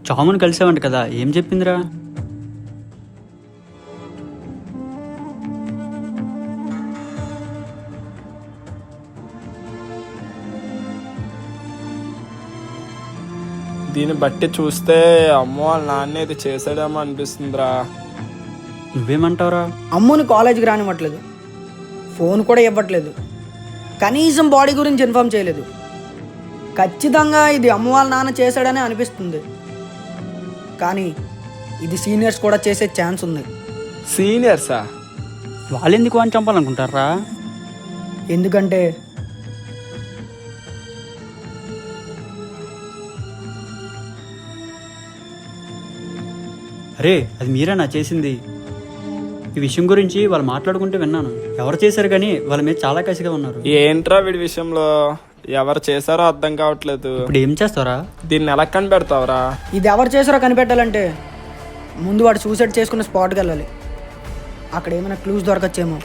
చాముని కలిసావంట కదా, ఏం చెప్పిందిరా? దీన్ని బట్టి చూస్తే అమ్మో వాళ్ళ నాన్న ఇది చేసాడేమో అనిపిస్తుందిరా. నువ్వేమంటావురా? అమ్ముని కాలేజీకి రానివ్వట్లేదు, ఫోన్ కూడా ఇవ్వట్లేదు, కనీసం బాడీ గురించి ఇన్ఫామ్ చేయలేదు. ఖచ్చితంగా ఇది అమ్మ వాళ్ళ నాన్న చేశాడనే అనిపిస్తుంది, కానీ ఇది సీనియర్స్ కూడా చేసే ఛాన్స్ ఉంది. సీనియర్సా? వాళ్ళెందుకు అని చంపాలనుకుంటారా? ఎందుకంటే అరే, అది మీరేనా చేసింది? ఈ విషయం గురించి వాళ్ళు మాట్లాడుకుంటూ విన్నాను. ఎవరు చేశారు కానీ వాళ్ళ మీద చాలా కసిగా ఉన్నారు. ఏంట్రా వీడి విషయంలో ఎవరు చేశారో అర్థం కావట్లేదు. ఇప్పుడు ఏం చేస్తారా? దీన్ని ఎలా కనిపెడతావురా? ఇది ఎవరు చేశారో కనిపెట్టాలంటే ముందు వాడు సూసైడ్ చేసుకున్న స్పాట్కి వెళ్ళాలి. అక్కడ ఏమైనా క్లూస్ దొరకచ్చేమో.